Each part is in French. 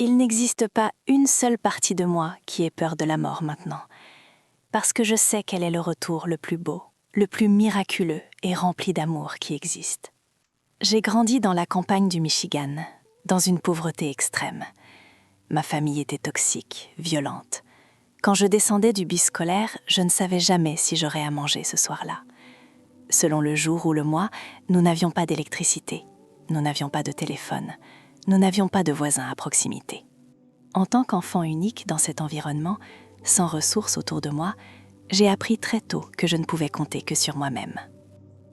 Il n'existe pas une seule partie de moi qui ait peur de la mort maintenant, parce que je sais qu'elle est le retour le plus beau, le plus miraculeux et rempli d'amour qui existe. J'ai grandi dans la campagne du Michigan, dans une pauvreté extrême. Ma famille était toxique, violente. Quand je descendais du bus scolaire, je ne savais jamais si j'aurais à manger ce soir-là. Selon le jour ou le mois, nous n'avions pas d'électricité, nous n'avions pas de téléphone, nous n'avions pas de voisins à proximité. En tant qu'enfant unique dans cet environnement, sans ressources autour de moi, j'ai appris très tôt que je ne pouvais compter que sur moi-même.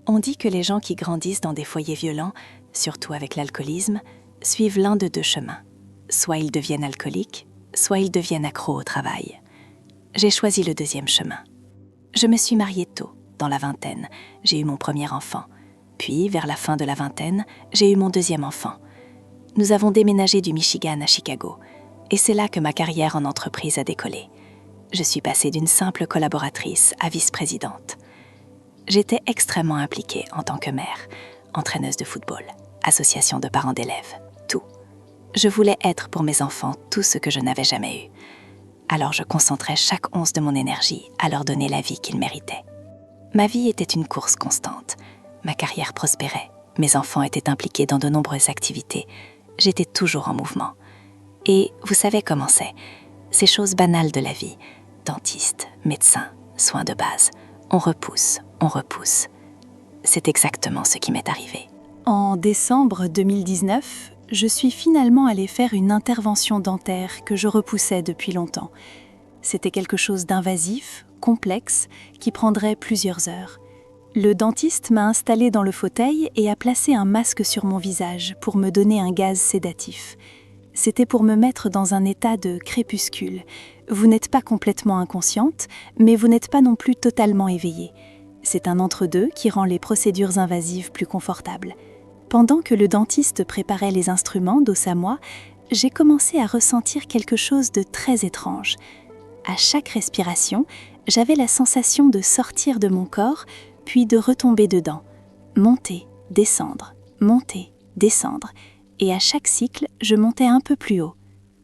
On dit que les gens qui grandissent dans des foyers violents, surtout avec l'alcoolisme, suivent l'un de deux chemins. Soit ils deviennent alcooliques, soit ils deviennent accros au travail. J'ai choisi le deuxième chemin. Je me suis mariée tôt, dans la vingtaine. J'ai eu mon premier enfant. Puis, vers la fin de la vingtaine, j'ai eu mon deuxième enfant. Nous avons déménagé du Michigan à Chicago. Et c'est là que ma carrière en entreprise a décollé. Je suis passée d'une simple collaboratrice à vice-présidente. J'étais extrêmement impliquée en tant que mère, entraîneuse de football, association de parents d'élèves, tout. Je voulais être pour mes enfants tout ce que je n'avais jamais eu. Alors je concentrais chaque once de mon énergie à leur donner la vie qu'ils méritaient. Ma vie était une course constante. Ma carrière prospérait. Mes enfants étaient impliqués dans de nombreuses activités. J'étais toujours en mouvement. Et vous savez comment c'est. Ces choses banales de la vie. Dentiste, médecin, soins de base. On repousse, on repousse. C'est exactement ce qui m'est arrivé. En décembre 2019, je suis finalement allée faire une intervention dentaire que je repoussais depuis longtemps. C'était quelque chose d'invasif, complexe, qui prendrait plusieurs heures. Le dentiste m'a installée dans le fauteuil et a placé un masque sur mon visage pour me donner un gaz sédatif. C'était pour me mettre dans un état de crépuscule. Vous n'êtes pas complètement inconsciente, mais vous n'êtes pas non plus totalement éveillée. C'est un entre-deux qui rend les procédures invasives plus confortables. Pendant que le dentiste préparait les instruments dos à moi, j'ai commencé à ressentir quelque chose de très étrange. À chaque respiration, j'avais la sensation de sortir de mon corps, puis de retomber dedans. Monter, descendre, monter, descendre. Et à chaque cycle, je montais un peu plus haut.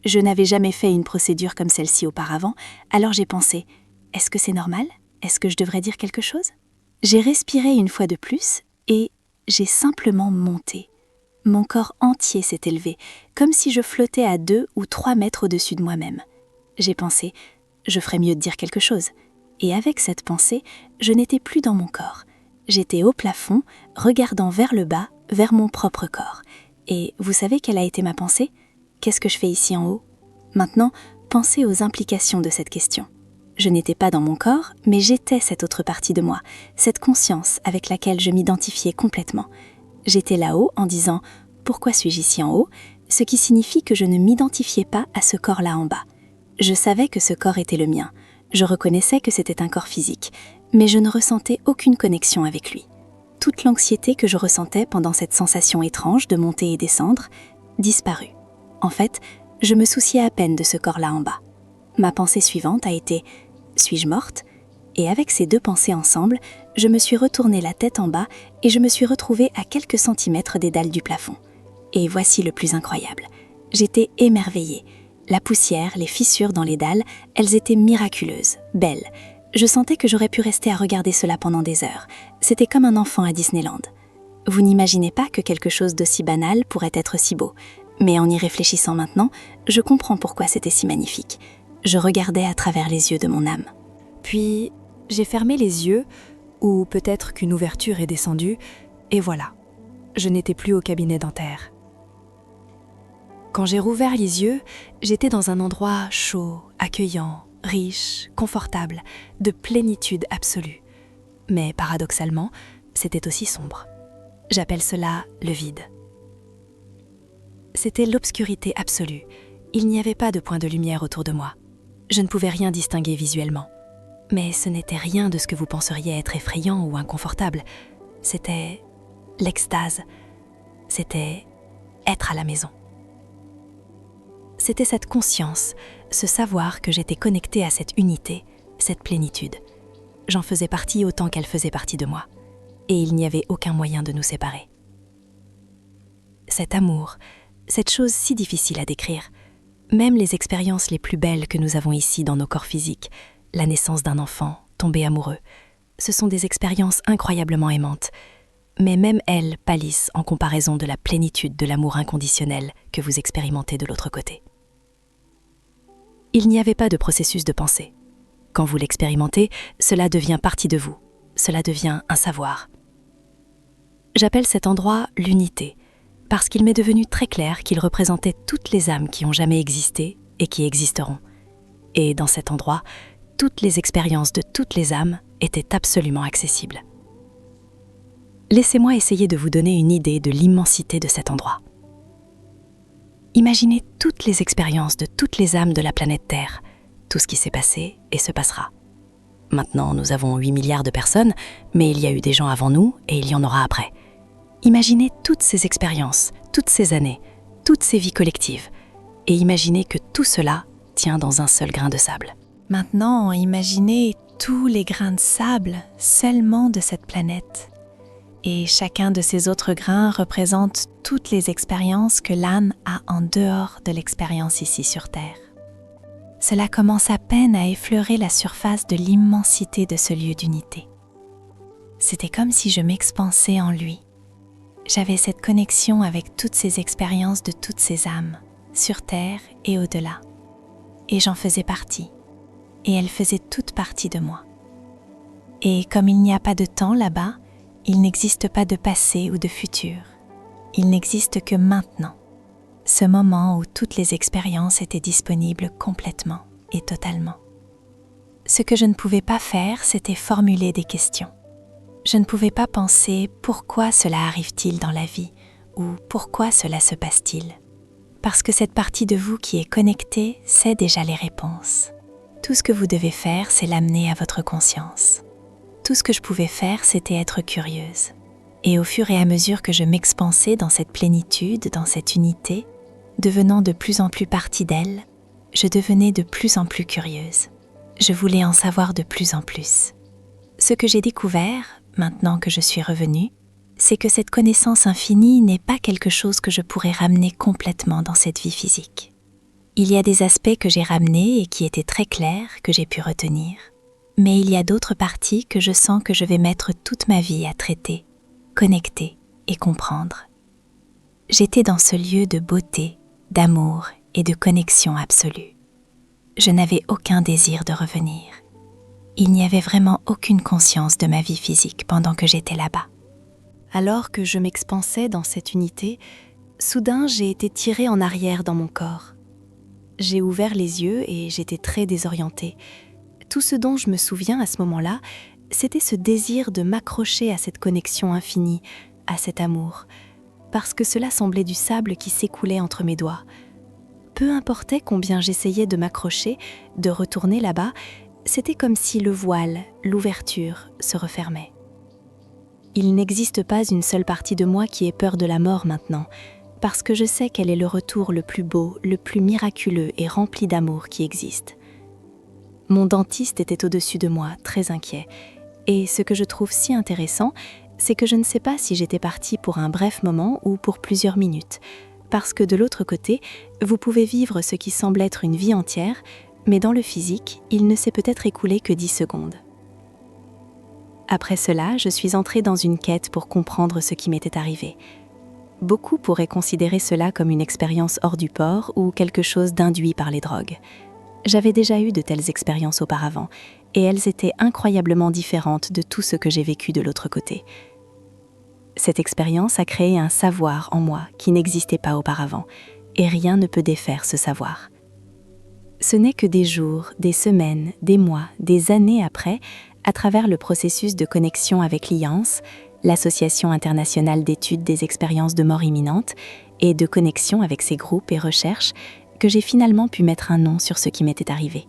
Je n'avais jamais fait une procédure comme celle-ci auparavant, alors j'ai pensé, est-ce que c'est normal? Est-ce que je devrais dire quelque chose? J'ai respiré une fois de plus et j'ai simplement monté. Mon corps entier s'est élevé, comme si je flottais à 2 ou 3 mètres au-dessus de moi-même. J'ai pensé, je ferais mieux de dire quelque chose. Et avec cette pensée, je n'étais plus dans mon corps. J'étais au plafond, regardant vers le bas, vers mon propre corps. Et vous savez quelle a été ma pensée? Qu'est-ce que je fais ici en haut? Maintenant, pensez aux implications de cette question. Je n'étais pas dans mon corps, mais j'étais cette autre partie de moi, cette conscience avec laquelle je m'identifiais complètement. J'étais là-haut en disant « Pourquoi suis-je ici en haut ?» ce qui signifie que je ne m'identifiais pas à ce corps-là en bas. Je savais que ce corps était le mien. Je reconnaissais que c'était un corps physique, mais je ne ressentais aucune connexion avec lui. Toute l'anxiété que je ressentais pendant cette sensation étrange de monter et descendre disparut. En fait, je me souciais à peine de ce corps-là en bas. Ma pensée suivante a été « Suis-je morte ?» Et avec ces deux pensées ensemble, je me suis retourné la tête en bas et je me suis retrouvée à quelques centimètres des dalles du plafond. Et voici le plus incroyable. J'étais émerveillée. La poussière, les fissures dans les dalles, elles étaient miraculeuses, belles. Je sentais que j'aurais pu rester à regarder cela pendant des heures. C'était comme un enfant à Disneyland. Vous n'imaginez pas que quelque chose d'aussi banal pourrait être si beau. Mais en y réfléchissant maintenant, je comprends pourquoi c'était si magnifique. Je regardais à travers les yeux de mon âme. Puis, j'ai fermé les yeux, ou peut-être qu'une ouverture est descendue, et voilà, je n'étais plus au cabinet dentaire. Quand j'ai rouvert les yeux, j'étais dans un endroit chaud, accueillant, riche, confortable, de plénitude absolue. Mais paradoxalement, c'était aussi sombre. J'appelle cela le vide. C'était l'obscurité absolue. Il n'y avait pas de point de lumière autour de moi. Je ne pouvais rien distinguer visuellement. Mais ce n'était rien de ce que vous penseriez être effrayant ou inconfortable. C'était l'extase. C'était être à la maison. C'était cette conscience, ce savoir que j'étais connectée à cette unité, cette plénitude. J'en faisais partie autant qu'elle faisait partie de moi. Et il n'y avait aucun moyen de nous séparer. Cet amour, cette chose si difficile à décrire, Même les expériences les plus belles que nous avons ici dans nos corps physiques, la naissance d'un enfant, tomber amoureux, ce sont des expériences incroyablement aimantes. Mais même elles pâlissent en comparaison de la plénitude de l'amour inconditionnel que vous expérimentez de l'autre côté. Il n'y avait pas de processus de pensée. Quand vous l'expérimentez, cela devient partie de vous, cela devient un savoir. J'appelle cet endroit l'unité, parce qu'il m'est devenu très clair qu'il représentait toutes les âmes qui ont jamais existé et qui existeront. Et dans cet endroit, toutes les expériences de toutes les âmes étaient absolument accessibles. Laissez-moi essayer de vous donner une idée de l'immensité de cet endroit. Imaginez toutes les expériences de toutes les âmes de la planète Terre, tout ce qui s'est passé et se passera. Maintenant, nous avons 8 milliards de personnes, mais il y a eu des gens avant nous et il y en aura après. Imaginez toutes ces expériences, toutes ces années, toutes ces vies collectives, et imaginez que tout cela tient dans un seul grain de sable. Maintenant, imaginez tous les grains de sable seulement de cette planète. Et chacun de ces autres grains représente toutes les expériences que l'âme a en dehors de l'expérience ici sur Terre. Cela commence à peine à effleurer la surface de l'immensité de ce lieu d'unité. C'était comme si je m'expansais en lui. J'avais cette connexion avec toutes ces expériences de toutes ces âmes, sur Terre et au-delà. Et j'en faisais partie. Et elles faisaient toute partie de moi. Et comme il n'y a pas de temps là-bas, il n'existe pas de passé ou de futur. Il n'existe que maintenant. Ce moment où toutes les expériences étaient disponibles complètement et totalement. Ce que je ne pouvais pas faire, c'était formuler des questions. Je ne pouvais pas penser pourquoi cela arrive-t-il dans la vie ou pourquoi cela se passe-t-il. Parce que cette partie de vous qui est connectée sait déjà les réponses. Tout ce que vous devez faire, c'est l'amener à votre conscience. Tout ce que je pouvais faire, c'était être curieuse. Et au fur et à mesure que je m'expansais dans cette plénitude, dans cette unité, devenant de plus en plus partie d'elle, je devenais de plus en plus curieuse. Je voulais en savoir de plus en plus. Ce que j'ai découvert, maintenant que je suis revenue, c'est que cette connaissance infinie n'est pas quelque chose que je pourrais ramener complètement dans cette vie physique. Il y a des aspects que j'ai ramenés et qui étaient très clairs, que j'ai pu retenir. Mais il y a d'autres parties que je sens que je vais mettre toute ma vie à traiter, connecter et comprendre. J'étais dans ce lieu de beauté, d'amour et de connexion absolue. Je n'avais aucun désir de revenir. Il n'y avait vraiment aucune conscience de ma vie physique pendant que j'étais là-bas. Alors que je m'expansais dans cette unité, soudain j'ai été tirée en arrière dans mon corps. J'ai ouvert les yeux et j'étais très désorientée. Tout ce dont je me souviens à ce moment-là, c'était ce désir de m'accrocher à cette connexion infinie, à cet amour, parce que cela semblait du sable qui s'écoulait entre mes doigts. Peu importait combien j'essayais de m'accrocher, de retourner là-bas, c'était comme si le voile, l'ouverture, se refermait. Il n'existe pas une seule partie de moi qui ait peur de la mort maintenant, parce que je sais qu'elle est le retour le plus beau, le plus miraculeux et rempli d'amour qui existe. Mon dentiste était au-dessus de moi, très inquiet. Et ce que je trouve si intéressant, c'est que je ne sais pas si j'étais partie pour un bref moment ou pour plusieurs minutes. Parce que de l'autre côté, vous pouvez vivre ce qui semble être une vie entière, mais dans le physique, il ne s'est peut-être écoulé que 10 secondes. Après cela, je suis entrée dans une quête pour comprendre ce qui m'était arrivé. Beaucoup pourraient considérer cela comme une expérience hors du port ou quelque chose d'induit par les drogues. J'avais déjà eu de telles expériences auparavant, et elles étaient incroyablement différentes de tout ce que j'ai vécu de l'autre côté. Cette expérience a créé un savoir en moi qui n'existait pas auparavant, et rien ne peut défaire ce savoir. Ce n'est que des jours, des semaines, des mois, des années après, à travers le processus de connexion avec l'IANS, l'Association internationale d'études des expériences de mort imminente, et de connexion avec ses groupes et recherches, que j'ai finalement pu mettre un nom sur ce qui m'était arrivé.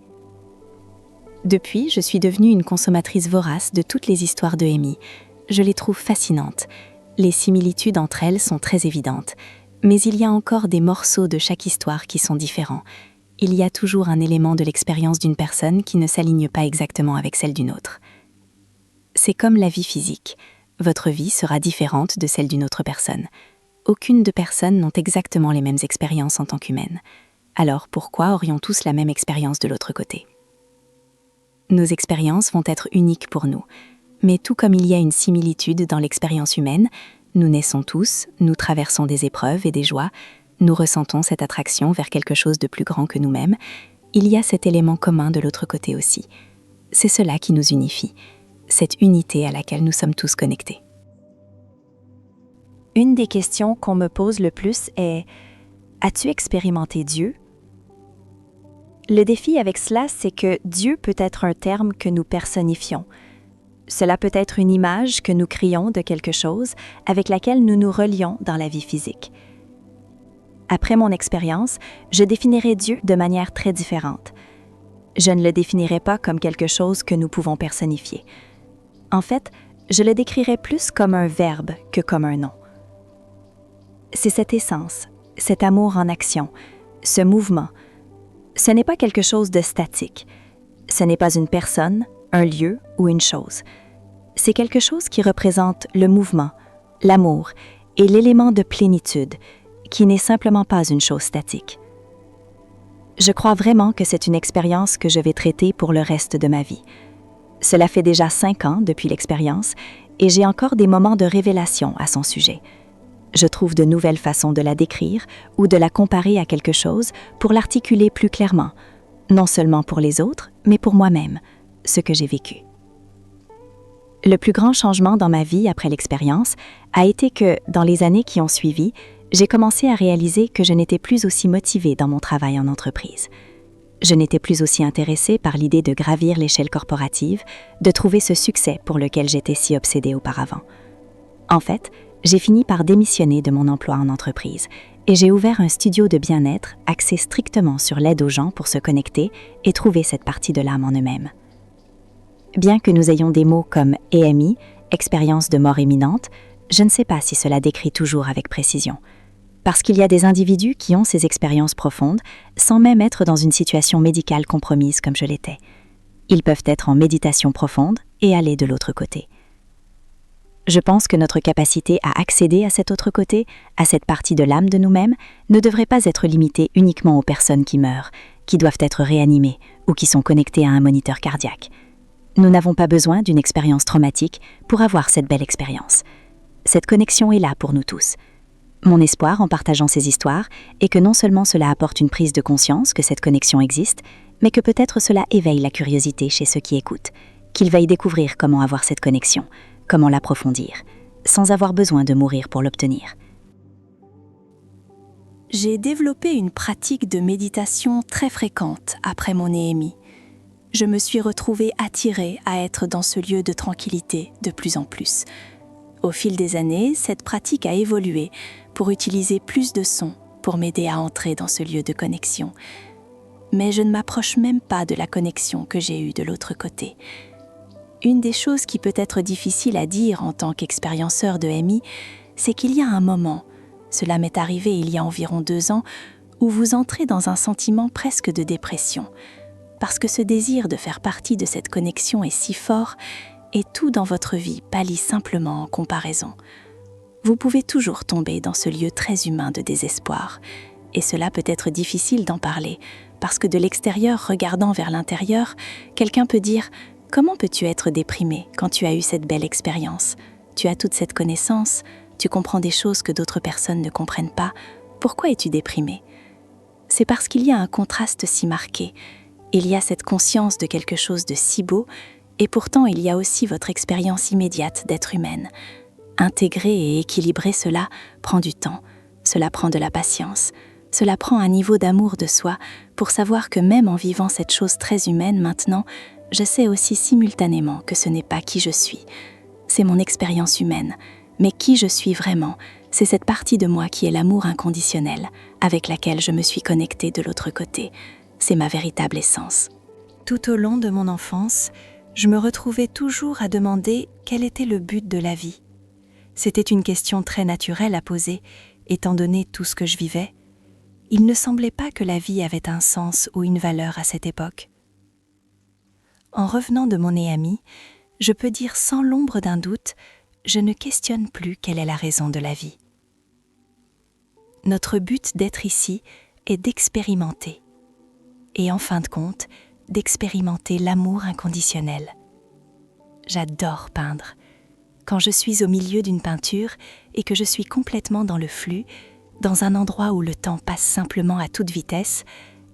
Depuis, je suis devenue une consommatrice vorace de toutes les histoires de Amy. Je les trouve fascinantes. Les similitudes entre elles sont très évidentes, mais il y a encore des morceaux de chaque histoire qui sont différents. Il y a toujours un élément de l'expérience d'une personne qui ne s'aligne pas exactement avec celle d'une autre. C'est comme la vie physique. Votre vie sera différente de celle d'une autre personne. Aucune de personnes n'ont exactement les mêmes expériences en tant qu'humaine. Alors pourquoi aurions tous la même expérience de l'autre côté? Nos expériences vont être uniques pour nous, mais tout comme il y a une similitude dans l'expérience humaine, nous naissons tous, nous traversons des épreuves et des joies, nous ressentons cette attraction vers quelque chose de plus grand que nous-mêmes, il y a cet élément commun de l'autre côté aussi. C'est cela qui nous unifie, cette unité à laquelle nous sommes tous connectés. Une des questions qu'on me pose le plus est « As-tu expérimenté Dieu ?» Le défi avec cela, c'est que Dieu peut être un terme que nous personnifions. Cela peut être une image que nous créons de quelque chose avec laquelle nous nous relions dans la vie physique. Après mon expérience, je définirai Dieu de manière très différente. Je ne le définirai pas comme quelque chose que nous pouvons personnifier. En fait, je le décrirai plus comme un verbe que comme un nom. C'est cette essence, cet amour en action, ce mouvement. Ce n'est pas quelque chose de statique. Ce n'est pas une personne, un lieu ou une chose. C'est quelque chose qui représente le mouvement, l'amour et l'élément de plénitude, qui n'est simplement pas une chose statique. Je crois vraiment que c'est une expérience que je vais traiter pour le reste de ma vie. Cela fait déjà 5 ans depuis l'expérience et j'ai encore des moments de révélation à son sujet. Je trouve de nouvelles façons de la décrire ou de la comparer à quelque chose pour l'articuler plus clairement, non seulement pour les autres, mais pour moi-même, ce que j'ai vécu. Le plus grand changement dans ma vie après l'expérience a été que, dans les années qui ont suivi, j'ai commencé à réaliser que je n'étais plus aussi motivée dans mon travail en entreprise. Je n'étais plus aussi intéressée par l'idée de gravir l'échelle corporative, de trouver ce succès pour lequel j'étais si obsédée auparavant. En fait, j'ai fini par démissionner de mon emploi en entreprise et j'ai ouvert un studio de bien-être axé strictement sur l'aide aux gens pour se connecter et trouver cette partie de l'âme en eux-mêmes. Bien que nous ayons des mots comme EMI, expérience de mort imminente, je ne sais pas si cela décrit toujours avec précision. Parce qu'il y a des individus qui ont ces expériences profondes sans même être dans une situation médicale compromise comme je l'étais. Ils peuvent être en méditation profonde et aller de l'autre côté. Je pense que notre capacité à accéder à cet autre côté, à cette partie de l'âme de nous-mêmes, ne devrait pas être limitée uniquement aux personnes qui meurent, qui doivent être réanimées ou qui sont connectées à un moniteur cardiaque. Nous n'avons pas besoin d'une expérience traumatique pour avoir cette belle expérience. Cette connexion est là pour nous tous. Mon espoir en partageant ces histoires est que non seulement cela apporte une prise de conscience que cette connexion existe, mais que peut-être cela éveille la curiosité chez ceux qui écoutent, qu'ils veuillent découvrir comment avoir cette connexion, comment l'approfondir, sans avoir besoin de mourir pour l'obtenir. J'ai développé une pratique de méditation très fréquente après mon EMI. Je me suis retrouvée attirée à être dans ce lieu de tranquillité de plus en plus. Au fil des années, cette pratique a évolué pour utiliser plus de sons pour m'aider à entrer dans ce lieu de connexion. Mais je ne m'approche même pas de la connexion que j'ai eue de l'autre côté. Une des choses qui peut être difficile à dire en tant qu'expérienceur de MI, c'est qu'il y a un moment, cela m'est arrivé il y a environ 2 ans, où vous entrez dans un sentiment presque de dépression, parce que ce désir de faire partie de cette connexion est si fort et tout dans votre vie pâlit simplement en comparaison. Vous pouvez toujours tomber dans ce lieu très humain de désespoir, et cela peut être difficile d'en parler, parce que de l'extérieur regardant vers l'intérieur, quelqu'un peut dire « Comment peux-tu être déprimé quand tu as eu cette belle expérience ? Tu as toute cette connaissance, tu comprends des choses que d'autres personnes ne comprennent pas, pourquoi es-tu déprimé ?» C'est parce qu'il y a un contraste si marqué, il y a cette conscience de quelque chose de si beau, et pourtant il y a aussi votre expérience immédiate d'être humaine. Intégrer et équilibrer cela prend du temps, cela prend de la patience, cela prend un niveau d'amour de soi pour savoir que même en vivant cette chose très humaine maintenant, je sais aussi simultanément que ce n'est pas qui je suis. C'est mon expérience humaine, mais qui je suis vraiment, c'est cette partie de moi qui est l'amour inconditionnel, avec laquelle je me suis connectée de l'autre côté. C'est ma véritable essence. Tout au long de mon enfance, je me retrouvais toujours à demander quel était le but de la vie. C'était une question très naturelle à poser, étant donné tout ce que je vivais. Il ne semblait pas que la vie avait un sens ou une valeur à cette époque. En revenant de mon EMI, je peux dire sans l'ombre d'un doute, je ne questionne plus quelle est la raison de la vie. Notre but d'être ici est d'expérimenter. Et en fin de compte, d'expérimenter l'amour inconditionnel. J'adore peindre. Quand je suis au milieu d'une peinture et que je suis complètement dans le flux, dans un endroit où le temps passe simplement à toute vitesse,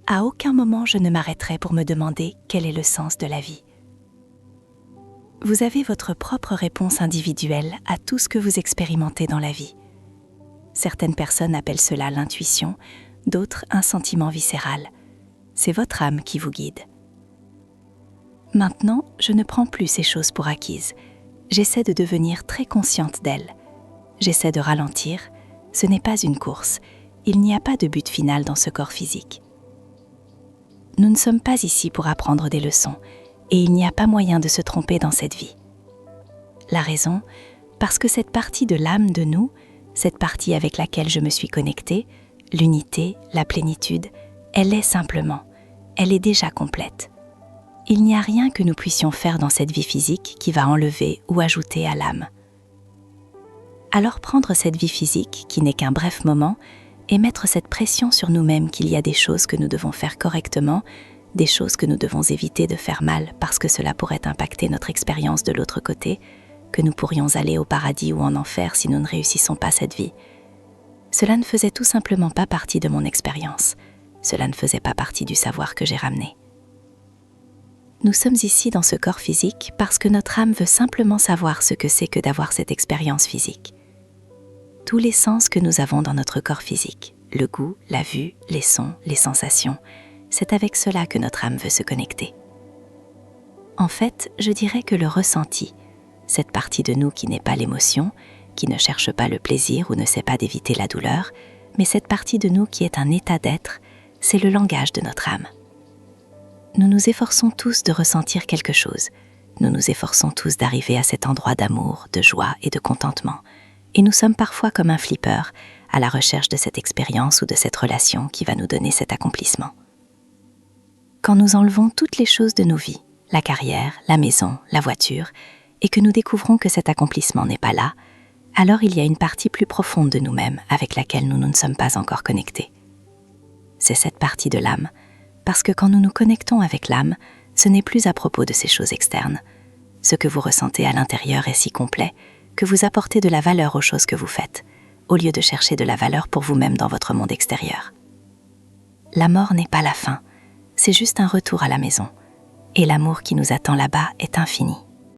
à aucun moment je ne m'arrêterai pour me demander quel est le sens de la vie. Vous avez votre propre réponse individuelle à tout ce que vous expérimentez dans la vie. Certaines personnes appellent cela l'intuition, d'autres un sentiment viscéral. C'est votre âme qui vous guide. Maintenant, je ne prends plus ces choses pour acquises. J'essaie de devenir très consciente d'elles. J'essaie de ralentir. Ce n'est pas une course. Il n'y a pas de but final dans ce corps physique. Nous ne sommes pas ici pour apprendre des leçons, et il n'y a pas moyen de se tromper dans cette vie. La raison, parce que cette partie de l'âme de nous, cette partie avec laquelle je me suis connectée, l'unité, la plénitude, elle est simplement, elle est déjà complète. Il n'y a rien que nous puissions faire dans cette vie physique qui va enlever ou ajouter à l'âme. Alors prendre cette vie physique, qui n'est qu'un bref moment, et mettre cette pression sur nous-mêmes qu'il y a des choses que nous devons faire correctement, des choses que nous devons éviter de faire mal parce que cela pourrait impacter notre expérience de l'autre côté, que nous pourrions aller au paradis ou en enfer si nous ne réussissons pas cette vie. Cela ne faisait tout simplement pas partie de mon expérience. Cela ne faisait pas partie du savoir que j'ai ramené. Nous sommes ici dans ce corps physique parce que notre âme veut simplement savoir ce que c'est que d'avoir cette expérience physique. Tous les sens que nous avons dans notre corps physique, le goût, la vue, les sons, les sensations, c'est avec cela que notre âme veut se connecter. En fait, je dirais que le ressenti, cette partie de nous qui n'est pas l'émotion, qui ne cherche pas le plaisir ou ne sait pas d'éviter la douleur, mais cette partie de nous qui est un état d'être, c'est le langage de notre âme. Nous nous efforçons tous de ressentir quelque chose. Nous nous efforçons tous d'arriver à cet endroit d'amour, de joie et de contentement. Et nous sommes parfois comme un flipper, à la recherche de cette expérience ou de cette relation qui va nous donner cet accomplissement. Quand nous enlevons toutes les choses de nos vies, la carrière, la maison, la voiture, et que nous découvrons que cet accomplissement n'est pas là, alors il y a une partie plus profonde de nous-mêmes avec laquelle nous ne sommes pas encore connectés. C'est cette partie de l'âme, parce que quand nous nous connectons avec l'âme, ce n'est plus à propos de ces choses externes. Ce que vous ressentez à l'intérieur est si complet que vous apportez de la valeur aux choses que vous faites, au lieu de chercher de la valeur pour vous-même dans votre monde extérieur. La mort n'est pas la fin, c'est juste un retour à la maison, et l'amour qui nous attend là-bas est infini.